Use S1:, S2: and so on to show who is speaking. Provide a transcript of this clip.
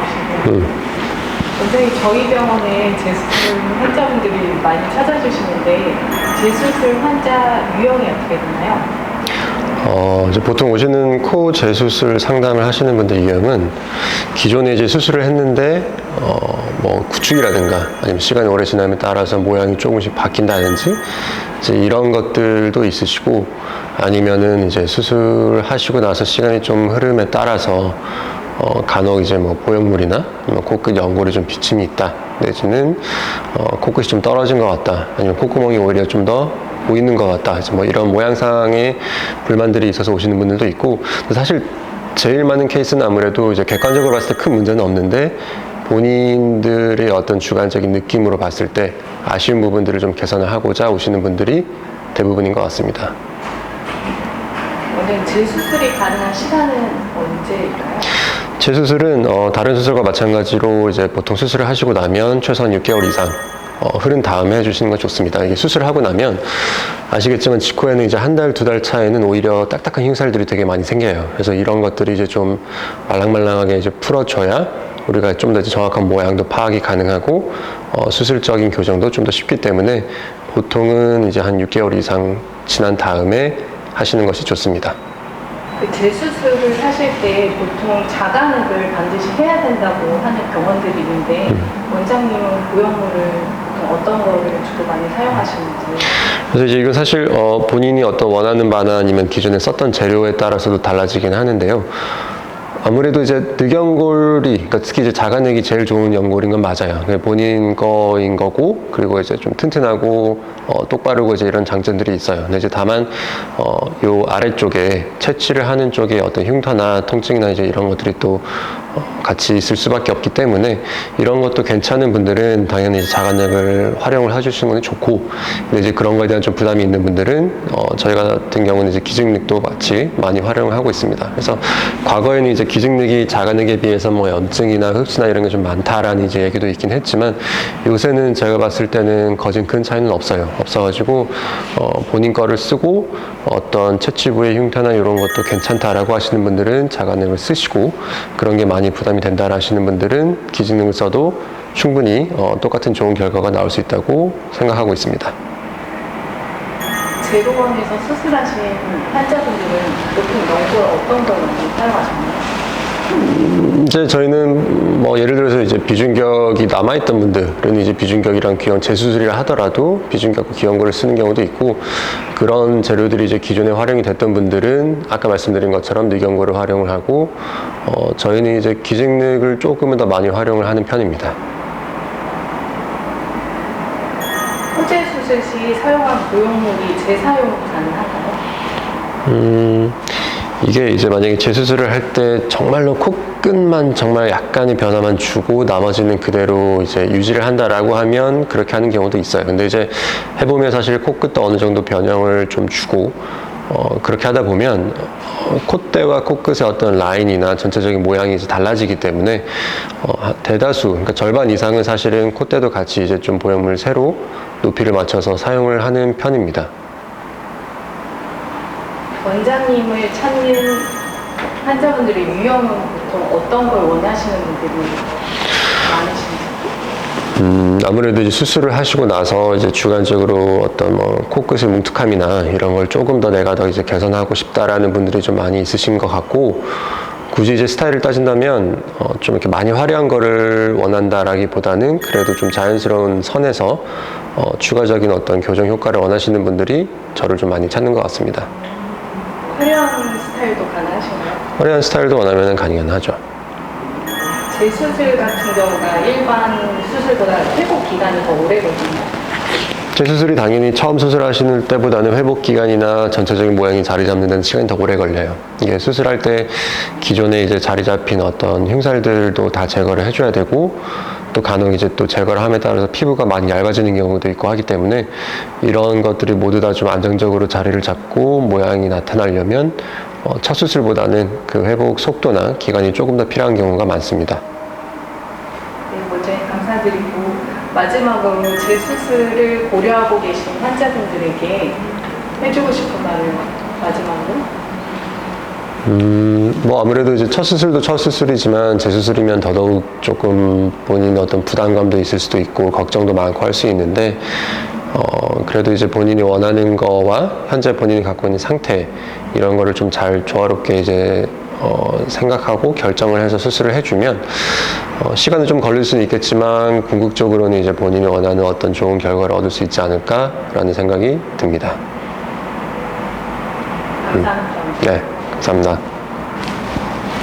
S1: 나오시고 원장님 저희 병원에 재수술 환자분들이 많이 찾아주시는데 재수술 환자 유형이 어떻게 되나요?
S2: 이제 보통 오시는 코 재수술 상담을 하시는 분들 유형은 기존에 이제 수술을 했는데 뭐 구축이라든가 아니면 시간이 오래 지남에 따라서 모양이 조금씩 바뀐다든지 이제 이런 것들도 있으시고, 아니면은 이제 수술하시고 나서 시간이 좀 흐름에 따라서 간혹 이제 뭐 보형물이나 코끝 연골에 좀 비침이 있다, 내지는 코끝이 좀 떨어진 것 같다, 아니면 콧구멍이 오히려 좀 더 보이는 것 같다, 뭐 이런 모양상의 불만들이 있어서 오시는 분들도 있고, 사실 제일 많은 케이스는 아무래도 이제 객관적으로 봤을 때 큰 문제는 없는데 본인들의 어떤 주관적인 느낌으로 봤을 때 아쉬운 부분들을 좀 개선을 하고자 오시는 분들이 대부분인 것 같습니다.
S1: 오늘 재수술이 가능한 시간은 언제일까요?
S2: 재수술은 다른 수술과 마찬가지로 이제 보통 수술을 하시고 나면 최소한 6개월 이상 흐른 다음에 해주시는 건 좋습니다. 이게 수술하고 나면 아시겠지만 직후에는 이제 한 달, 두 달 차에는 오히려 딱딱한 흉살들이 되게 많이 생겨요. 그래서 이런 것들이 이제 좀 말랑말랑하게 이제 풀어줘야 우리가 좀 더 정확한 모양도 파악이 가능하고 수술적인 교정도 좀 더 쉽기 때문에 보통은 이제 한 6개월 이상 지난 다음에 하시는 것이 좋습니다.
S1: 재수술을 하실 때 보통 자간흡을 반드시 해야 된다고 하는 병원들이 있는데 원장님은 보형물을 보통 어떤 거를 주로 많이 사용하시는지?
S2: 그래서 이제 이건 사실 본인이 어떤 원하는 바나 아니면 기존에 썼던 재료에 따라서도 달라지긴 하는데요. 아무래도 이제 늑연골이, 그러니까 특히 이제 자간액이 제일 좋은 연골인 건 맞아요. 본인 거인 거고, 그리고 이제 좀 튼튼하고 똑바르고 이제 이런 장점들이 있어요. 근데 이제 다만 요 아래쪽에 채취를 하는 쪽에 어떤 흉터나 통증이나 이제 이런 것들이 또 같이 있을 수밖에 없기 때문에 이런 것도 괜찮은 분들은 당연히 이제 자간액을 활용을 해주시는 건 좋고, 근데 이제 그런 거에 대한 좀 부담이 있는 분들은 저희 같은 경우는 이제 기증액도 같이 많이 활용을 하고 있습니다. 그래서 과거에는 이제 기증액이 자간액에 비해서 뭐 염증이나 흡수나 이런 게 좀 많다라는 이제 얘기도 있긴 했지만, 요새는 제가 봤을 때는 거진 큰 차이는 없어가지고 본인 거를 쓰고 어떤 채취부의 흉터나 이런 것도 괜찮다라고 하시는 분들은 자간액을 쓰시고, 그런 게 많이 부담이 된다 하시는 분들은 기증액을 써도 충분히 똑같은 좋은 결과가 나올 수 있다고 생각하고 있습니다.
S1: 제로원에서 수술하신 환자분들은 보통 연골 어떤 걸 많이 사용하셨나요?
S2: 이제 저희는 뭐 예를 들어서 이제 비중격이 남아있던 분들은 이제 비중격이랑 귀형 재수술이라 하더라도 비중격과 귀형골을 쓰는 경우도 있고, 그런 재료들이 이제 기존에 활용이 됐던 분들은 아까 말씀드린 것처럼 늑연골을 활용을 하고, 저희는 이제 기증액을 조금은 더 많이 활용을 하는 편입니다.
S1: 호재 수술 시 사용한 보형물이 재사용 가능한가요?
S2: 이게 이제 만약에 재수술을 할 때 정말로 코끝만 정말 약간의 변화만 주고 나머지는 그대로 이제 유지를 한다라고 하면 그렇게 하는 경우도 있어요. 근데 이제 해보면 사실 코끝도 어느 정도 변형을 좀 주고 그렇게 하다 보면 콧대와 코끝의 어떤 라인이나 전체적인 모양이 이제 달라지기 때문에 대다수, 그러니까 절반 이상은 사실은 콧대도 같이 이제 좀 보형물 새로 높이를 맞춰서 사용을 하는 편입니다.
S1: 원장님을 찾는 환자분들의 유형은 보통 어떤 걸 원하시는 분들이 많으신지?
S2: 아무래도 이제 수술을 하시고 나서 이제 주관적으로 어떤 뭐 코끝의 뭉툭함이나 이런 걸 조금 더 내가 더 이제 개선하고 싶다라는 분들이 좀 많이 있으신 것 같고, 굳이 이제 스타일을 따진다면 좀 이렇게 많이 화려한 거를 원한다라기보다는 그래도 좀 자연스러운 선에서 추가적인 어떤 교정 효과를 원하시는 분들이 저를 좀 많이 찾는 것 같습니다.
S1: 화려한 스타일도 가능하신가요?
S2: 화려한 스타일도 원하면 가능하죠.
S1: 재수술 같은 경우가 일반 수술보다 회복 기간이 더 오래 걸리나요?
S2: 재수술이 당연히 처음 수술하시는 때보다는 회복 기간이나 전체적인 모양이 자리 잡는 데는 시간이 더 오래 걸려요. 이게 수술할 때 기존에 이제 자리 잡힌 어떤 흉살들도 다 제거를 해줘야 되고, 또 간혹 이제 또 제거를 함에 따라서 피부가 많이 얇아지는 경우도 있고 하기 때문에 이런 것들이 모두 다 좀 안정적으로 자리를 잡고 모양이 나타나려면 첫 수술보다는 그 회복 속도나 기간이 조금 더 필요한 경우가 많습니다.
S1: 네, 먼저 감사드리고 마지막으로 재수술을 고려하고 계신 환자분들에게 해주고 싶은 말을 마지막으로.
S2: 뭐 아무래도 이제 첫 수술도 첫 수술이지만 재수술이면 더더욱 조금 본인의 어떤 부담감도 있을 수도 있고 걱정도 많고 할 수 있는데 그래도 이제 본인이 원하는 거와 현재 본인이 갖고 있는 상태 이런 거를 좀 잘 조화롭게 이제 생각하고 결정을 해서 수술을 해주면 시간은 좀 걸릴 수는 있겠지만 궁극적으로는 이제 본인이 원하는 어떤 좋은 결과를 얻을 수 있지 않을까라는 생각이 듭니다.
S1: 감사합니다.
S2: 네, 감사합니다.